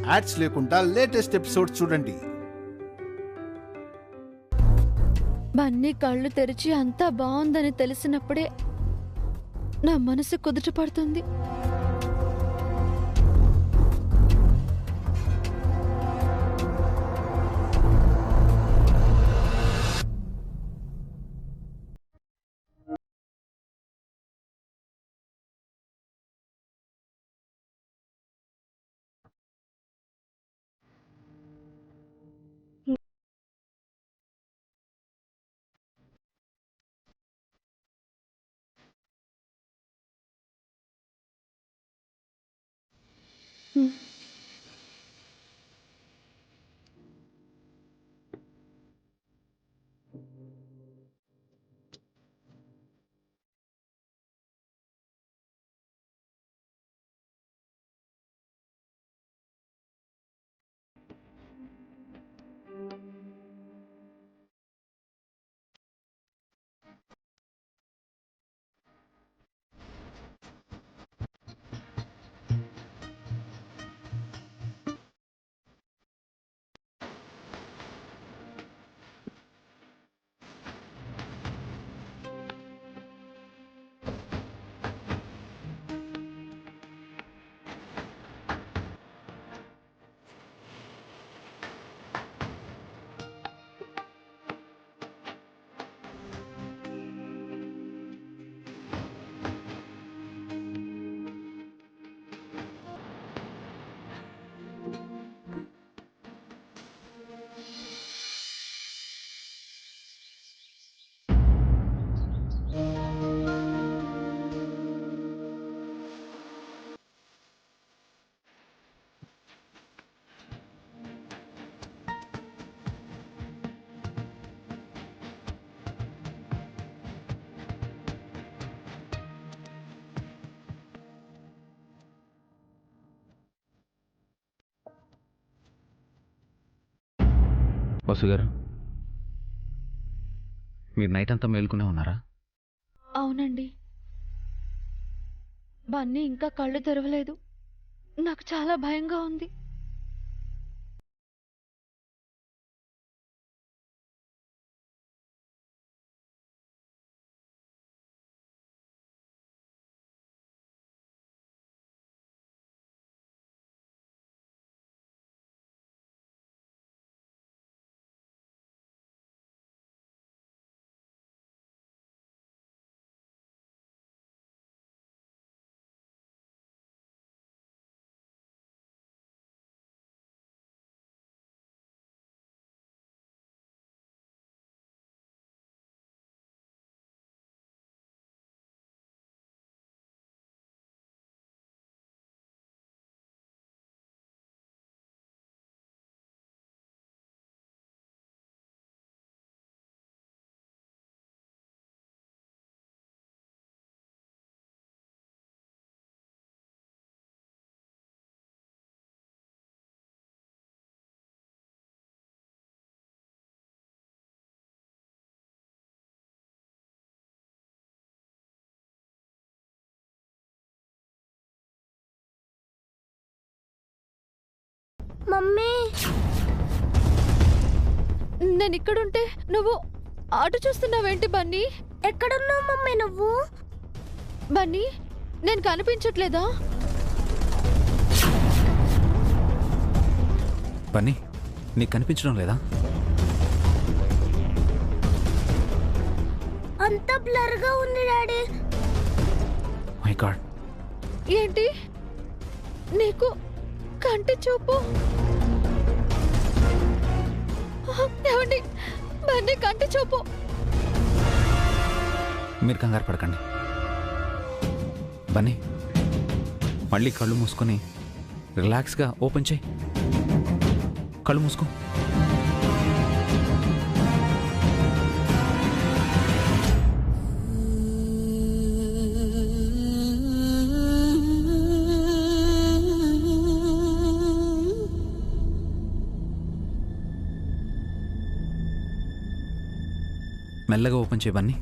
Ads లేకుండా latest episode చూడండి. బన్నీ కళ్ళు తెరిచి అంతా బాగుందని తెలిసినప్పుడే నా మనసు కుదుట పడుతుంది. వసు గారు, మీరు నైట్ అంతా మేల్కొనే ఉన్నారా? అవునండి, బన్నీ ఇంకా కళ్ళు తెరవలేదు. నాకు చాలా భయంగా ఉంది. మమ్మీ, నేను ఇక్కడుంటే నువ్వు ఆట చూస్తున్నావేంటి బన్నీ? ఎక్కడున్నావు మమ్మీ నువ్వు? బన్నీ, నేను కనిపించట్లేదా? బన్నీ, నీకు కనిపించడం లేదా? అంత బ్లర్ గా ఉంది డాడీ. మై గాడ్, ఏంటి నీకు కంటి చూపు? ఏమండి, బన్నీ కంటి చూపు. మీరు కంగారు పడకండి. బన్నీ, మళ్ళీ కళ్ళు మూసుకొని రిలాక్స్గా ఓపెన్ చేయి. కళ్ళు మూసుకో. మెల్లగా ఓపెన్ చేయి బన్నీ.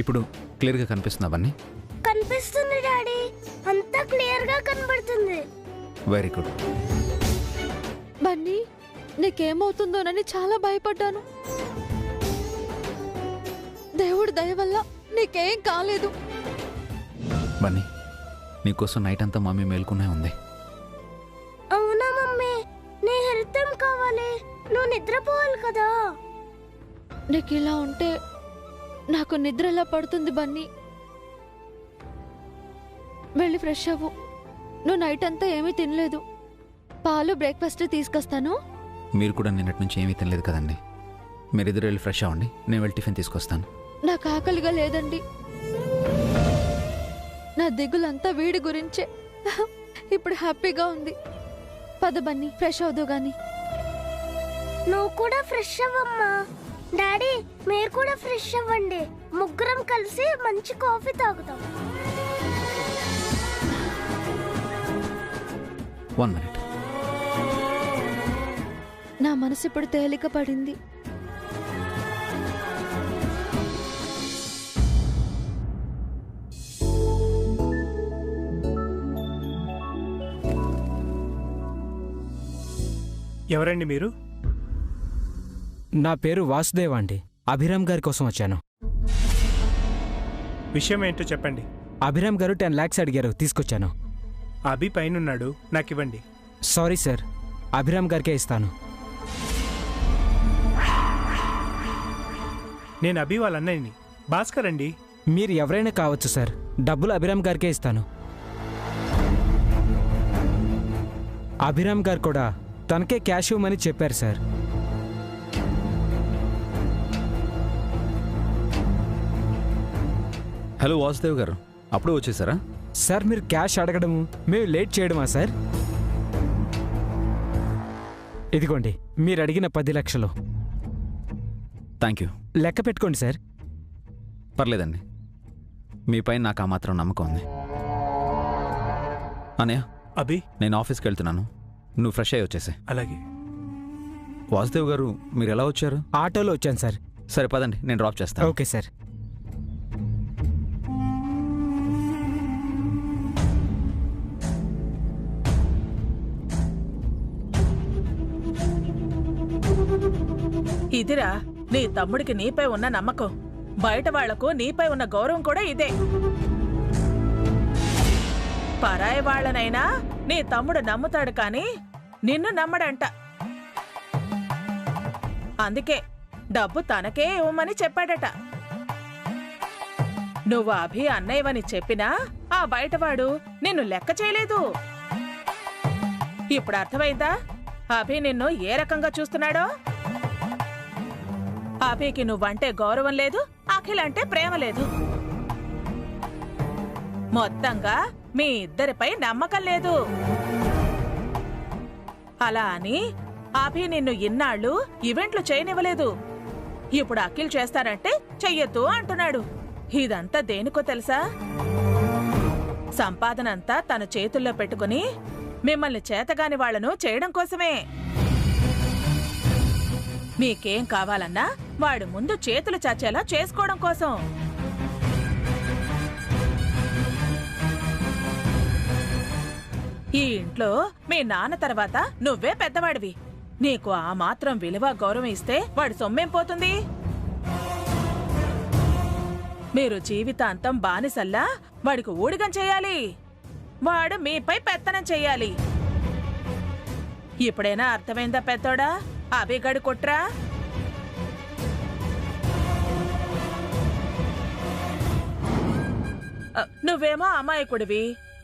ఇప్పుడు క్లియర్గా కనిపిస్తుందా బన్నీ? కనిపిస్తుంది డాడీ, అంతా క్లియర్ గా కనబడుతుంది. Very good. బన్నీ, నీకేమవుతుందోనని చాలా భయపడ్డాను. దేవుడి దయ వల్ల నీకేం కాలేదు. బన్నీ, నీకోసం నైట్ అంతా మమ్మీ మేల్కొనే ఉంది. అవునా మమ్మీ, నీ హెల్త్ ఏం కావాలి? నువ్వు నిద్రపోవాలి కదా. నీకు ఇలా ఉంటే నాకు నిద్ర ఎలా పడుతుంది బన్నీ? వెళ్ళి ఫ్రెష్ అవ్వు. నువ్వు నైట్ అంతా ఏమీ తినలేదు. పాలు బ్రేక్ఫాస్ట్ తీసుకొస్తాను. మీరు కూడా నిన్నటి నుంచి ఏమీ తినలేదు కదండి. మీరిద్దరు వెళ్ళి ఫ్రెష్ అవ్వండి, నేను వెళ్ళి టిఫిన్ తీసుకొస్తాను. నాకు ఆకలిగా లేదండి. నా దిగులంతా వీడి గురించే. ఇప్పుడు హ్యాపీగా ఉంది. పద బన్నీ, ఫ్రెష్ అవుదు గాని. నువ్వు కూడా ఫ్రెష్ అవ్వమ్మా. డాడీ, మీరు కూడా ఫ్రెష్ అవ్వండి. ముగ్గురం కలిసి మంచి కాఫీ తాగుతాం. 1 minute. నా మనసు ఇప్పుడు తేలిక పడింది. ఎవరండి మీరు? నా పేరు వాసుదేవ్ అండి. అభిరామ్ గారి కోసం వచ్చాను. విషయం ఏంటో చెప్పండి. అభిరామ్ గారు 10 lakhs అడిగారు, తీసుకొచ్చాను. అభి పైనున్నాడు, నాకివ్వండి. సారీ సార్, అభిరామ్ గారికే ఇస్తాను. నేను అభి వాళ్ళ అన్నయ్యని, భాస్కర్ అండి. మీరు ఎవరైనా కావచ్చు సార్, డబ్బులు అభిరామ్ గారికే ఇస్తాను. అభిరామ్ గారు కూడా తనకే క్యాష్ ఇవ్వమని చెప్పారు సార్. హలో వాసుదేవ్ గారు, అప్పుడు వచ్చేసారా? సార్, మీరు క్యాష్ అడగడము మేము లేట్ చేయడమా సార్? ఇదిగోండి మీరు అడిగిన 10 లక్షలు. Thank you. లెక్క పెట్టుకోండి సార్. పర్లేదండి, మీపై నాకు ఆ మాత్రం నమ్మకం ఉంది. అనయ్య, అభి, నేను ఆఫీస్కి వెళ్తున్నాను, నువ్వు ఫ్రెష్ అయ్యి వచ్చేసే. అలాగే. వాసుదేవ్ గారు, మీరు ఎలా వచ్చారు? ఆటోలో వచ్చాను సార్. సరే పదండి, నేను డ్రాప్ చేస్తాను. Okay sir. ఇదిరా నీ తమ్ముడికి నీపై ఉన్న నమ్మకం. బయట వాళ్లకు నీపై ఉన్న గౌరవం కూడా ఇదే. పరాయి వాళ్లనైనా నీ తమ్ముడు నమ్ముతాడు కాని నిన్ను నమ్మడంట. అందుకే డబ్బు తనకే ఇవ్వమని చెప్పాడట. నువ్వు అభి అన్నయ్యవని చెప్పినా ఆ బయటవాడు నిన్ను లెక్క చేయలేదు. ఇప్పుడు అర్థమైందా అభి నిన్ను ఏ రకంగా చూస్తున్నాడో? అభికి నువ్వంటే గౌరవం లేదు, అఖిల్ అంటే ప్రేమ లేదు. మొత్తంగా మీ ఇద్దరిపై నమ్మకం లేదు. అలా అని అభి నిన్ను ఇన్నాళ్ళు ఈవెంట్లు చేయనివ్వలేదు. ఇప్పుడు అఖిల్ చేస్తారంటే చెయ్యొద్దు అంటున్నాడు. ఇదంతా దేనికో తెలుసా? సంపాదనంతా తన చేతుల్లో పెట్టుకుని మిమ్మల్ని చేతగాని వాళ్లను చేయడం కోసమే. మీకేం కావాలన్నా వాడు ముందు చేతులు చాచేలా చేసుకోవడం కోసం. ఈ ఇంట్లో మీ నాన్న తర్వాత నువ్వే పెద్దవాడివి. నీకు ఆ మాత్రం విలువ గౌరవం ఇస్తే వాడు సొమ్మేం పోతుంది? మీరు జీవితాంతం బానిసల్లా వాడికి ఊడిగం చెయ్యాలి. వాడు మీపై పెత్తనం చెయ్యాలి. ఇప్పుడైనా అర్థమైందా పెద్దోడా? అభిగడు కుట్రా? నువ్వేమో అమాయకుడివి,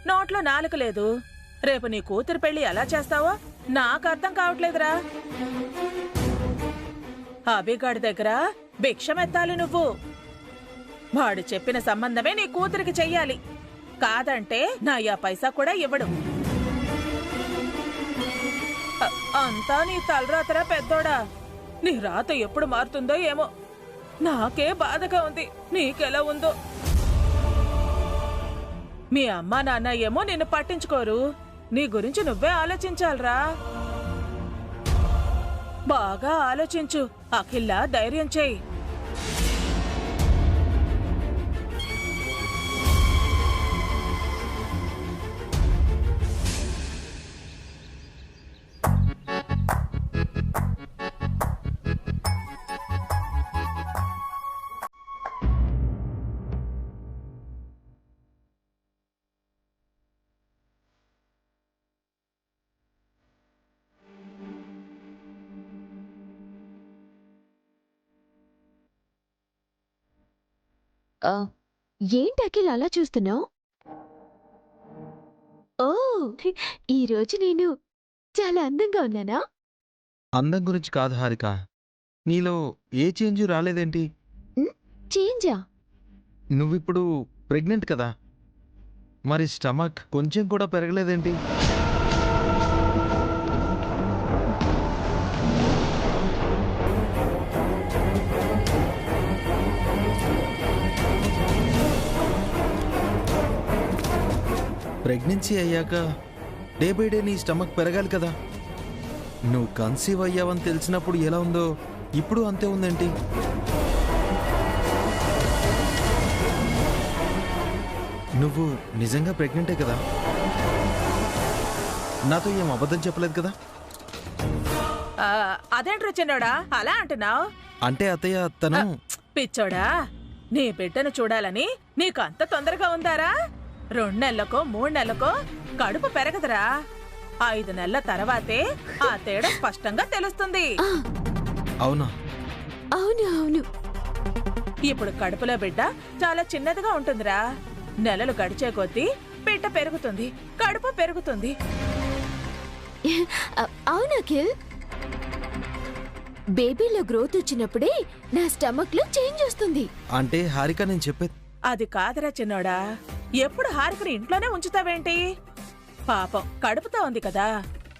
నోట్లో నాలుక లేదు. రేపు నీ కూతురు పెళ్లి ఎలా చేస్తావో నాకు అర్థం కావట్లేదురా. అభిగాడి దగ్గర భిక్షమెత్తాలి నువ్వు. వాడు చెప్పిన సంబంధమే నీ కూతురికి చెయ్యాలి. కాదంటే నా పైసా కూడా ఇవ్వడు. అంతా నీ తలరాతరా పెద్దోడా. నీ రాత ఎప్పుడు మారుతుందో ఏమో. నాకే బాధగా ఉంది, నీకెలా ఉందో. మీ అమ్మా నాన్న ఏమో నిన్ను పట్టించుకోరు. నీ గురించి నువ్వే ఆలోచించాలరా. బాగా ఆలోచించు. అఖిల్లా ధైర్యం చెయ్యి. ఏంటి అఖిల్ అలా చూస్తున్నావు? ఓ, ఈరోజు నేను చాలా అందంగా ఉన్నానా? అందం గురించి కాదు హారిక, నీలో ఏ చేంజ్ రాలేదేంటి? చేంజా? నువ్విప్పుడు ప్రెగ్నెంట్ కదా, మరి స్టమక్ కొంచెం కూడా పెరగలేదేంటి? ప్రెగ్నెన్సీ అయ్యాక డే బై డే నీ స్టమక్ పెరగాలి కదా. నువ్వు కన్సీవ్ అయ్యావని తెలిసినప్పుడు ఎలా ఉందో ఇప్పుడు అంతే ఉందేంటి? నువ్వు నిజంగా ప్రెగ్నెంటే కదా? నాతో ఏం అబద్ధం చెప్పలేదు కదా? అదేంట్రా చిన్నోడా అలా అంటున్నావు? అంటే అత్తయ్య తను పిచ్చోడా, నీ బిడ్డను చూడాలని నీకు అంత తొందరగా ఉందారా? 2 నెలలకో 3 నెలలకో కడుపు పెరగదురా. 5 నెలల తర్వాతే ఆ తేడా స్పష్టంగా తెలుస్తుంది. అవునా? అవును అవును. ఇప్పుడు కడుపులో బిడ్డ చాలా చిన్నదిగా ఉంటుందిరా. నెలలు గడిచే కొద్దీ బిడ్డ పెరుగుతుంది, కడుపు పెరుగుతుంది. అవును అఖిల్, బేబీలో గ్రోత్ వచ్చినప్పుడే నా స్టమక్ లో చేంజ్ వస్తుంది. అంటే హారిక నేను చెప్పేది అది కాదురా చిన్నోడా, ఎప్పుడు హారికని ఇంట్లోనే ఉంచుతావేంటి? పాపం కడుపుతో ఉంది కదా,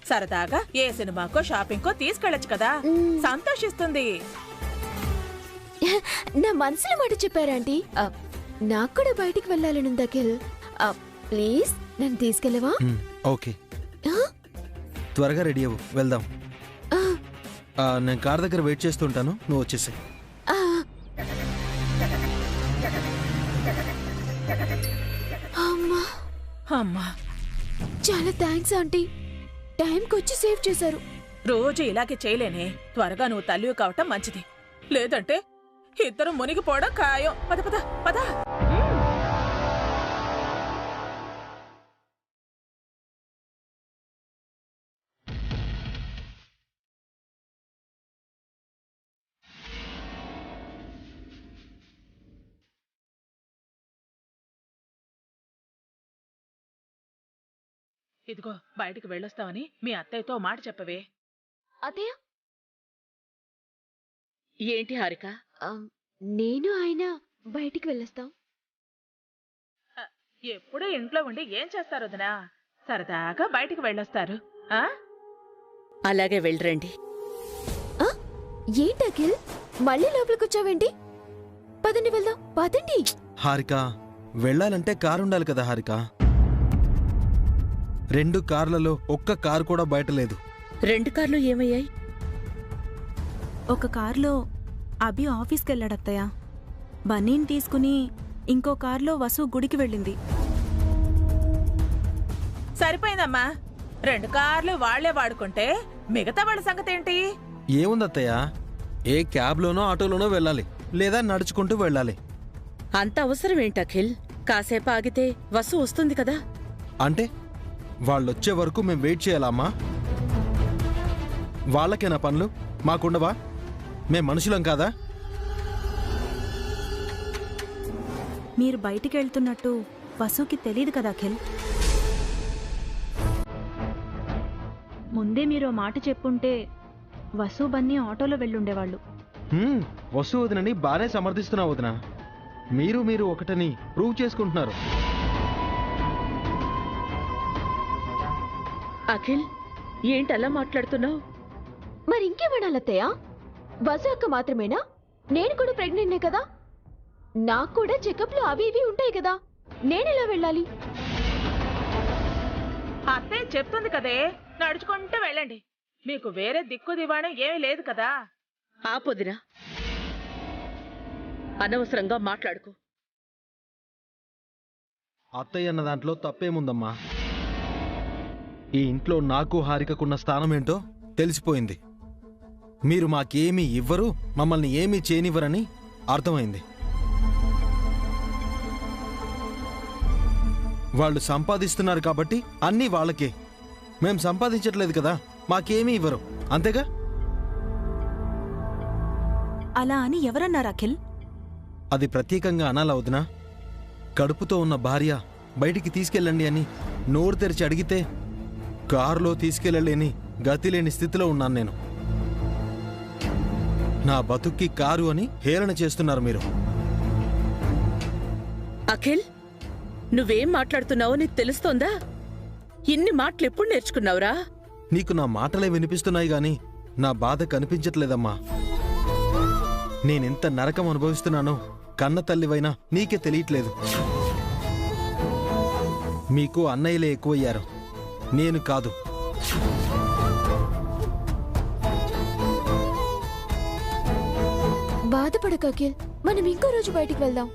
సరదాగా ఏ సినిమాకో షాపింగ్కో తీసుకెళ్ళొచ్చు కదా, సంతోషిస్తుంది. నా మనసులో మాట చెప్పారాంటీ. నాకు కూడా బయటికి వెళ్ళాలనుంది అఖిల్. ప్లీజ్ నన్ను తీసుకెళ్ళవా? ఓకే, త్వరగా రెడీ అవ్వు, వెళ్దాం. నేను కార్ దగ్గర వెయిట్ చేస్తుంటాను, నువ్వు వచ్చేసాయి. అమ్మా అమ్మా, చాలా థ్యాంక్స్ ఆంటీ, టైంకి వచ్చి సేవ్ చేశారు. రోజు ఇలాగే చేయలేనే. త్వరగా నువ్వు తల్లివి కావటం మంచిది, లేదంటే ఇద్దరు మునిగిపోవడం ఖాయం. పద పద పద. ఇదిగో బయటికి వెళ్ళొస్తావని మీ అత్తయ్యతో మాట చెప్పవే. అత్తయ్య, ఏంటి హారిక? నేను ఆయన బయటికి వెళ్ళొస్తాం. ఎప్పుడూ ఇంట్లో ఉండి ఏం చేస్తారు వదినా? సరదాగా బయటికి వెళ్ళొస్తారు. అలాగే వెళ్ళరండి. ఏంటి అఖిల్, మళ్ళీ లోపలికి వచ్చావేంటి? పదండి వెళ్దాం, పదండి. హారిక, వెళ్ళాలంటే కారు ఉండాలి కదా హారిక. 2 కార్లలో ఒక్క కారు కూడా బయట లేదు. 2 కార్లు ఏమయ్యాయి? ఒక కారులో అభి ఆఫీస్కి వెళ్ళాడత్తయ్య, బన్నీని తీసుకుని ఇంకో కారులో వసు గుడికి వెళ్ళింది. సరిపోయిందమ్మా, 2 కార్లు వాళ్లే వాడుకుంటే మిగతా వాళ్ళ సంగతి ఏంటి? ఏముందత్తయ్య, ఏ క్యాబ్లోనో ఆటోలోనో వెళ్ళాలి, లేదా నడుచుకుంటూ వెళ్ళాలి. అంత అవసరం ఏంటి అఖిల్? కాసేపు ఆగితే వసు వస్తుంది కదా. అంటే వాళ్ళొచ్చే వరకు మేము వెయిట్ చేయాలమ్మా? వాళ్ళకేనా పనులు, మాకుండవా? మేం మనుషులం కాదా? మీరు బయటికి వెళ్తున్నట్టు వసుకి తెలీదు కదా అఖిల్. ముందే మీరు మాట చెప్పుంటే వసు బన్నీ ఆటోలో వెళ్ళుండేవాళ్ళు. వసు వదినని బానే సమర్థిస్తున్నా వదిన. మీరు ఒకటని ప్రూవ్ చేసుకుంటున్నారు. అఖిల్, ఏంటలా మాట్లాడుతున్నావు? మరి ఇంకేమనాలత్తయ్య? వసు అక్క మాత్రమేనా? నేను కూడా ప్రెగ్నెంట్నే కదా, నాకు కూడా చెకప్లు అవి ఇవి ఉంటాయి కదా, నేనెలా వెళ్ళాలి? అత్తయ్య చెప్తుంది కదే, నడుచుకుంటూ వెళ్ళండి. మీకు వేరే దిక్కు దివాణం ఏమీ లేదు కదా. ఆపొదిరా, అనవసరంగా మాట్లాడుకో. అత్తయ్య అన్న దాంట్లో తప్పేముందమ్మా? ఈ ఇంట్లో నాకు హారికకున్న స్థానమేంటో తెలిసిపోయింది. మీరు మాకేమీ ఇవ్వరు, మమ్మల్ని ఏమీ చేయనివ్వరని అర్థమైంది. వాళ్ళు సంపాదిస్తున్నారు కాబట్టి అన్నీ వాళ్ళకే. మేం సంపాదించట్లేదు కదా, మాకేమీ ఇవ్వరు, అంతేగా? అలా అని ఎవరన్నారు అఖిల్? అది ప్రత్యేకంగా అనాలా వదినా? కడుపుతో ఉన్న భార్య బయటికి తీసుకెళ్ళండి అని నోరు తెరిచి అడిగితే కారులో తీసుకెళ్ళలేని గతి లేని స్థితిలో ఉన్నాను నేను. నా బతుక్కి కారు అని హేళన చేస్తున్నారు మీరు. అఖిల్, నువ్వేం మాట్లాడుతున్నావో నీకు తెలుస్తోందా? ఇన్ని మాటలు ఎప్పుడు నేర్చుకున్నావురా? నీకు నా మాటలే వినిపిస్తున్నాయి గాని నా బాధ కనిపించట్లేదమ్మా. నేనెంత నరకం అనుభవిస్తున్నానో కన్న తల్లివైనా నీకే తెలియట్లేదు. మీకు అన్నయ్యలే ఎక్కువయ్యారు, నేను కాదు. బాధపడక అఖిల్, మనం ఇంకో రోజు బయటికి వెళ్దాం.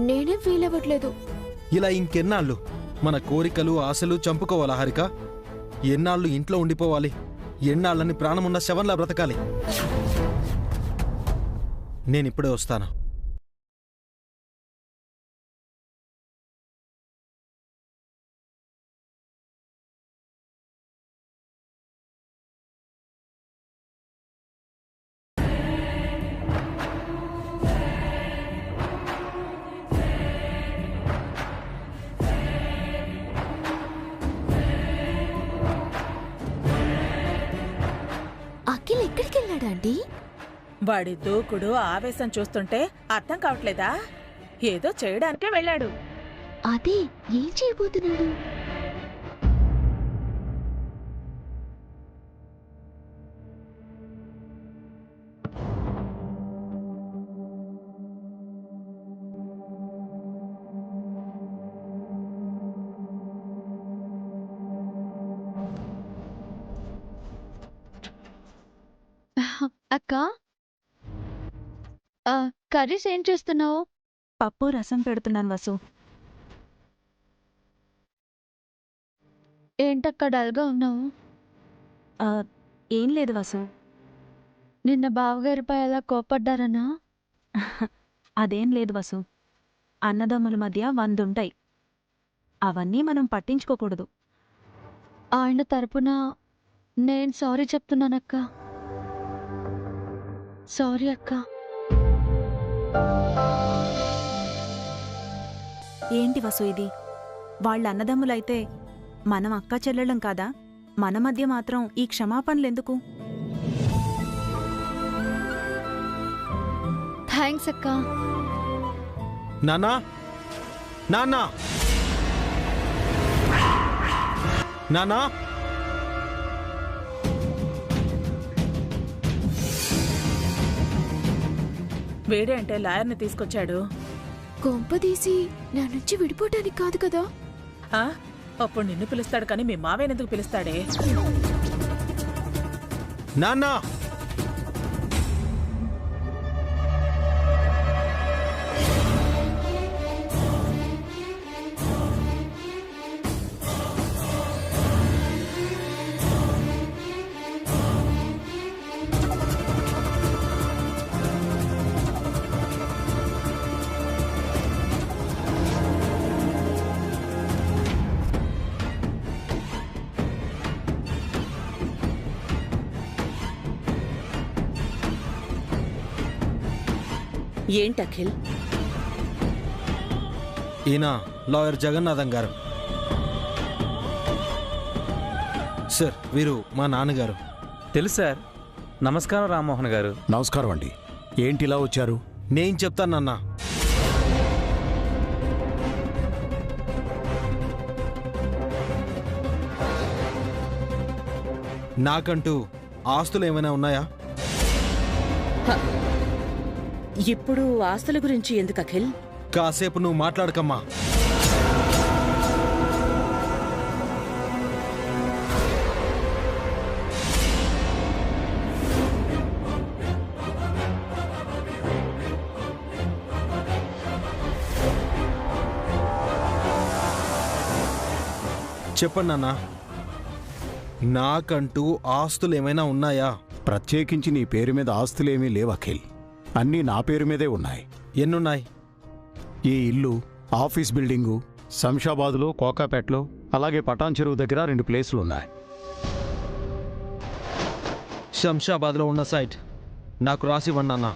నేనేం ఫీల్ అవ్వట్లేదు. ఇలా ఇంకెన్నాళ్ళు మన కోరికలు ఆశలు చంపుకోవాలా హారిక? ఎన్నాళ్ళు ఇంట్లో ఉండిపోవాలి? ఎన్నాళ్ళని ప్రాణమున్న శవంలా బ్రతకాలి? నేనిప్పుడే వస్తాను. అఖిల్ ఎక్కడికి వెళ్ళాడా అండి? వాడి దూకుడు ఆవేశం చూస్తుంటే అర్థం కావట్లేదా? ఏదో చేయడానికే వెళ్ళాడు. అదే, ఏం చేయబోతున్నాడు? అక్క, కర్రీస్ ఏం చేస్తున్నావు? పప్పు రసం పెడుతున్నాను వసు. ఏంటక్క డల్గా ఉన్నావు? ఏం లేదు వసు. నిన్న బావగారిపై అలా కోపడ్డారనా? అదేం లేదు వసు. అన్నదమ్ముల మధ్య 100 ఉంటాయి. అవన్నీ మనం పట్టించుకోకూడదు. ఆయన తరపున నేను సారీ చెప్తున్నానక్క. సారీ అక్క. ఏంటి వసు ఇది? వాళ్ళ అన్నదమ్ములైతే మనం అక్క చెల్లెళ్ళం కాదా? మన మధ్య మాత్రం ఈ క్షమాపణలెందుకు? థ్యాంక్స్ అక్క. నాన్నా, నాన్నా, నాన్నా. వేడే అంటే లాయర్ని తీసుకొచ్చాడు. కొంపదీసి నా నుంచి విడిపోవటానికి కాదు కదా? అప్పుడు నిన్ను పిలుస్తాడు కానీ మీ మావేనెందుకు పిలుస్తాడే? నాన్నా, ఏంటఖిల్? ఈయన లాయర్ జగన్నాథం గారు. సార్, వీరు మా నాన్నగారు. తెలుసు సార్. నమస్కారం రామ్మోహన్ గారు. నమస్కారం అండి. ఏంటి ఇలా వచ్చారు? నేను చెప్తానన్నా. నాకంటూ ఆస్తులు ఏమైనా ఉన్నాయా? ఇప్పుడు ఆస్తుల గురించి ఎందుకు అఖిల్? కాసేపు నువ్వు మాట్లాడకమ్మా. చెప్పండి నాన్న, నాకంటూ ఆస్తులు ఏమైనా ఉన్నాయా? ప్రత్యేకించి నీ పేరు మీద ఆస్తులేమీ లేవు అఖిల్. అన్నీ నా పేరు మీదే ఉన్నాయి. ఎన్నున్నాయి? ఈ ఇల్లు, ఆఫీస్ బిల్డింగు, శంషాబాద్లో, కోకాపేటలో, అలాగే పటాన్ చెరువు దగ్గర 2 ప్లేసులు ఉన్నాయి. శంషాబాద్లో ఉన్న సైట్ నాకు రాసివ్వండి అన్నా.